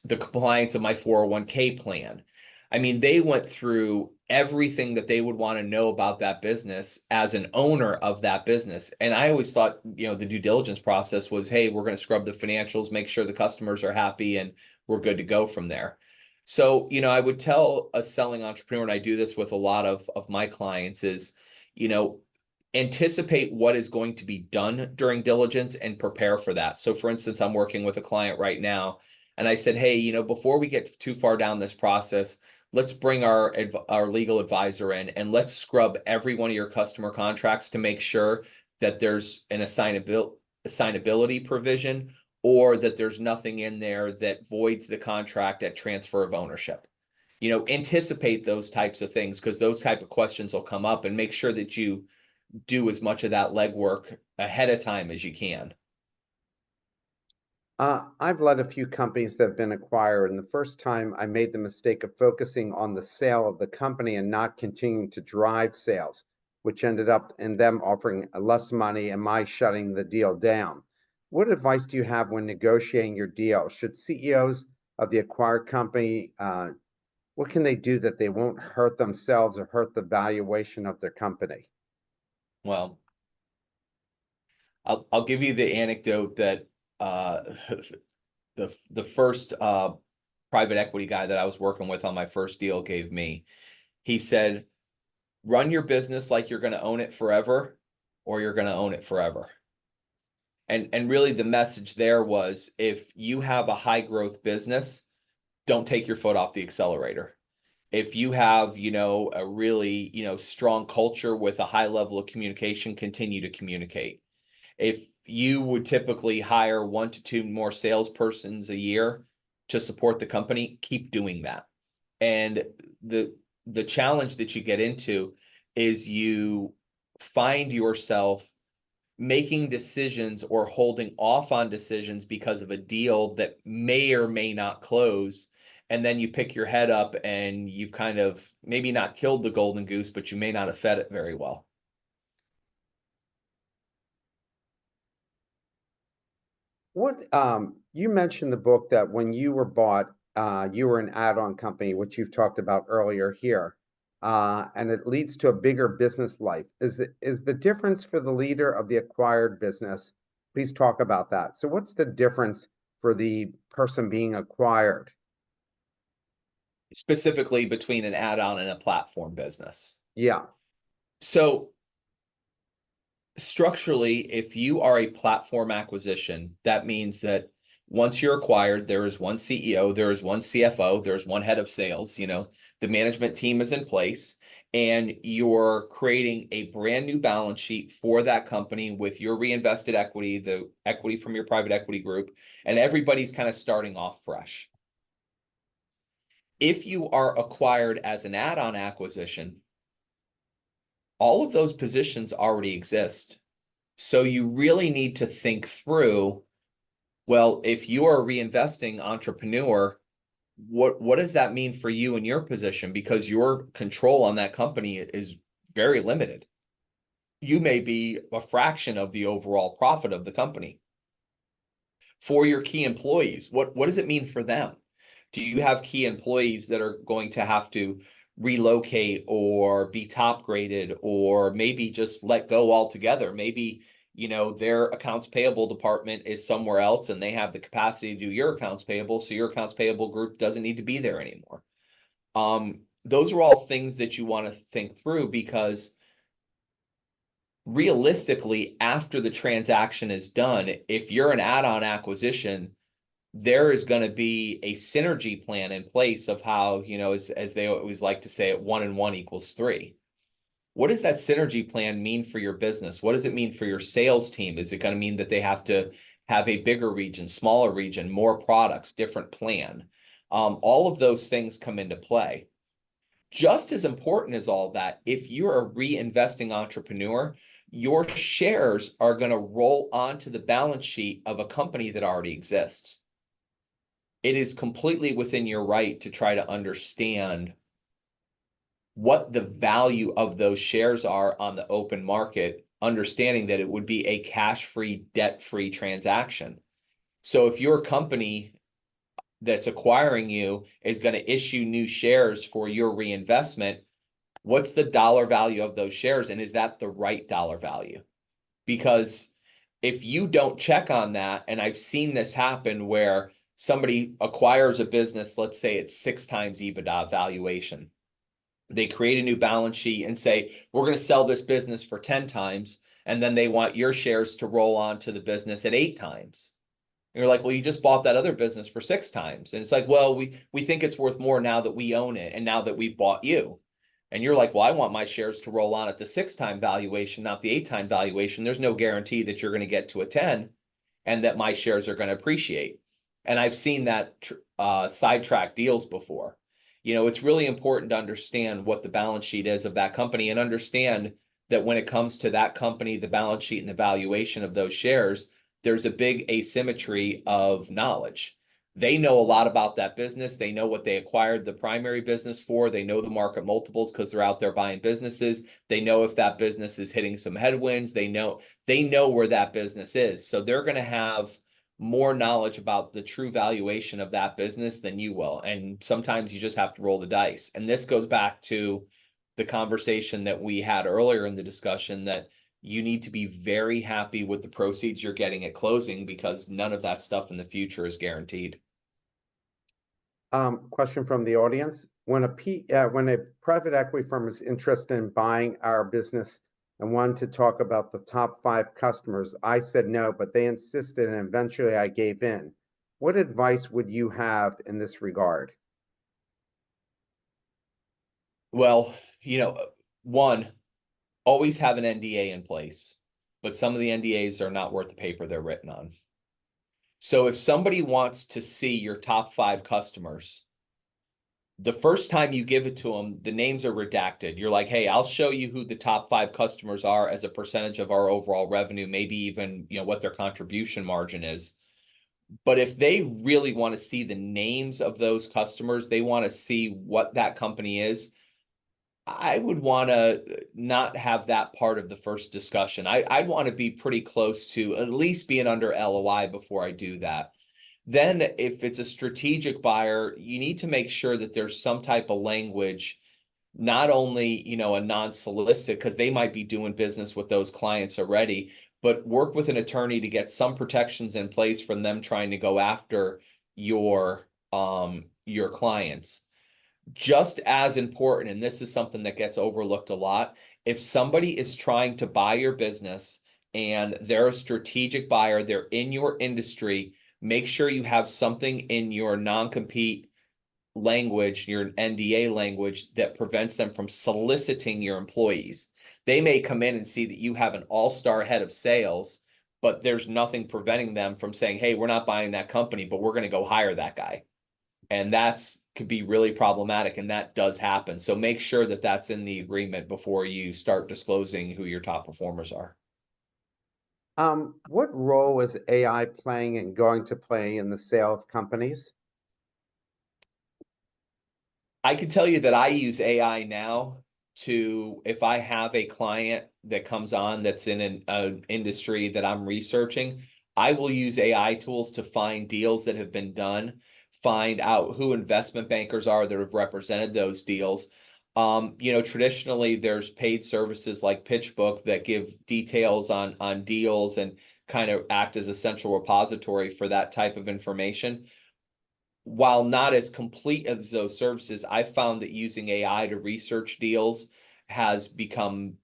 S2: compliance of my 401k plan. I mean, they went through everything that they would want to know about that business as an owner of that business. And I always thought, the due diligence process was, hey, we're going to scrub the financials, make sure the customers are happy, and we're good to go from there. So, I would tell a selling entrepreneur, and I do this with a lot of my clients, is, anticipate what is going to be done during diligence and prepare for that. So for instance, I'm working with a client right now, and I said, hey, before we get too far down this process, let's bring our legal advisor in and let's scrub every one of your customer contracts to make sure that there's an assignability provision, or that there's nothing in there that voids the contract at transfer of ownership. Anticipate those types of things, because those type of questions will come up, and make sure that you do as much of that legwork ahead of time as you can.
S1: I've led a few companies that have been acquired, and the first time I made the mistake of focusing on the sale of the company and not continuing to drive sales, which ended up in them offering less money and my shutting the deal down. What advice do you have when negotiating your deal? Should CEOs of the acquired company, what can they do that they won't hurt themselves or hurt the valuation of their company?
S2: Well, I'll give you the anecdote that uh the first private equity guy that I was working with on my first deal gave me. He said, run your business like you're going to own it forever, or you're going to own it forever. And really the message there was, if you have a high growth business, don't take your foot off the accelerator. If you have, a really, strong culture with a high level of communication, continue to communicate. If you would typically hire 1 to 2 more salespersons a year to support the company, keep doing that. And the challenge that you get into is you find yourself making decisions or holding off on decisions because of a deal that may or may not close. And then you pick your head up and you've kind of maybe not killed the golden goose, but you may not have fed it very well.
S1: What you mentioned the book that when you were bought, you were an add-on company, which you've talked about earlier here, and it leads to a bigger business life. Is the difference for the leader of the acquired business? Please talk about that. So, what's the difference for the person being acquired?
S2: Specifically between an add-on and a platform business.
S1: Yeah,
S2: So structurally, if you are a platform acquisition, that means that once you're acquired, there is one CEO, there is one CFO, there's one head of sales, the management team is in place, and you're creating a brand new balance sheet for that company with your reinvested equity, the equity from your private equity group, and everybody's kind of starting off fresh. If you are acquired as an add-on acquisition, all of those positions already exist. So you really need to think through, well, if you are a reinvesting entrepreneur, what does that mean for you and your position? Because your control on that company is very limited. You may be a fraction of the overall profit of the company. For your key employees, what does it mean for them? Do you have key employees that are going to have to relocate or be top graded or maybe just let go altogether? Maybe, their accounts payable department is somewhere else and they have the capacity to do your accounts payable, so your accounts payable group doesn't need to be there anymore. Those are all things that you want to think through, because realistically, after the transaction is done, if you're an add-on acquisition, there is going to be a synergy plan in place of how, as they always like to say, 1 and 1 equals 3. What does that synergy plan mean for your business? What does it mean for your sales team? Is it going to mean that they have to have a bigger region, smaller region, more products, different plan? All of those things come into play. Just as important as all that, if you're a reinvesting entrepreneur, your shares are going to roll onto the balance sheet of a company that already exists. It is completely within your right to try to understand what the value of those shares are on the open market, understanding that it would be a cash-free, debt-free transaction. So if your company that's acquiring you is going to issue new shares for your reinvestment, what's the dollar value of those shares? And is that the right dollar value? Because if you don't check on that, and I've seen this happen where somebody acquires a business, let's say it's 6 times EBITDA valuation. They create a new balance sheet and say, we're going to sell this business for 10 times. And then they want your shares to roll onto the business at 8 times. And you're like, well, you just bought that other business for 6 times. And it's like, well, we think it's worth more now that we own it and now that we've bought you. And you're like, well, I want my shares to roll on at the 6-time valuation, not the 8-time valuation. There's no guarantee that you're going to get to a 10 and that my shares are going to appreciate. And I've seen that sidetrack deals before. It's really important to understand what the balance sheet is of that company and understand that when it comes to that company, the balance sheet and the valuation of those shares, there's a big asymmetry of knowledge. They know a lot about that business. They know what they acquired the primary business for. They know the market multiples because they're out there buying businesses. They know if that business is hitting some headwinds. They know where that business is. So they're going to have more knowledge about the true valuation of that business than you will. And sometimes you just have to roll the dice. And this goes back to the conversation that we had earlier in the discussion, that you need to be very happy with the proceeds you're getting at closing, because none of that stuff in the future is guaranteed.
S1: Question from the audience. When a private equity firm is interested in buying our business and wanted to talk about the top 5 customers, I said no, but they insisted, and eventually I gave in. What advice would you have in this regard?
S2: Well, one, always have an NDA in place, but some of the NDAs are not worth the paper they're written on. So if somebody wants to see your top 5 customers, the first time you give it to them, the names are redacted. You're like, hey, I'll show you who the top 5 customers are as a percentage of our overall revenue, maybe even, what their contribution margin is. But if they really want to see the names of those customers, they want to see what that company is, I would want to not have that part of the first discussion. I'd want to be pretty close to at least being under LOI before I do that. Then if it's a strategic buyer, you need to make sure that there's some type of language, not only, a non-solicit, because they might be doing business with those clients already, but work with an attorney to get some protections in place from them trying to go after your clients. Just as important, and this is something that gets overlooked a lot, if somebody is trying to buy your business and they're a strategic buyer, they're in your industry, make sure you have something in your non-compete language, your NDA language, that prevents them from soliciting your employees. They may come in and see that you have an all-star head of sales, but there's nothing preventing them from saying, hey, we're not buying that company, but we're going to go hire that guy. And that's could be really problematic, and that does happen. So make sure that that's in the agreement before you start disclosing who your top performers are.
S1: What role is AI playing and going to play in the sale of companies?
S2: I can tell you that I use AI now to, if I have a client that comes on that's in an industry that I'm researching, I will use AI tools to find deals that have been done, find out who investment bankers are that have represented those deals. Traditionally there's paid services like PitchBook that give details on deals and kind of act as a central repository for that type of information. While not as complete as those services, I found that using AI to research deals has become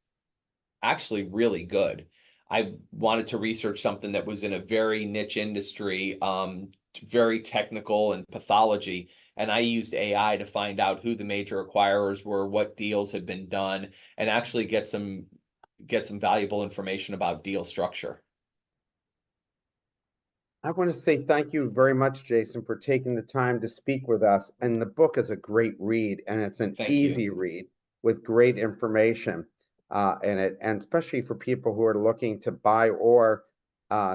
S2: actually really good. I wanted to research something that was in a very niche industry, very technical and pathology, and I used AI to find out who the major acquirers were, what deals had been done, and actually get some valuable information about deal structure.
S1: I want to say thank you very much, Jason, for taking the time to speak with us. And the book is a great read, and it's an
S2: Thank you.
S1: easy read with great information in it. And especially for people who are looking to buy or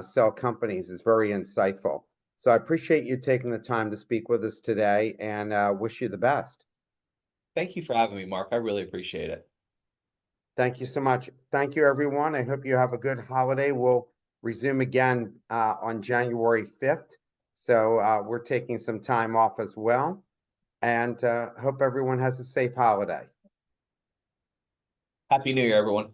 S1: sell companies, is very insightful. So I appreciate you taking the time to speak with us today, and wish you the best.
S2: Thank you for having me, Mark. I really appreciate it.
S1: Thank you so much. Thank you, everyone. I hope you have a good holiday. We'll resume again on January 5th. So we're taking some time off as well. And hope everyone has a safe holiday.
S2: Happy New Year, everyone.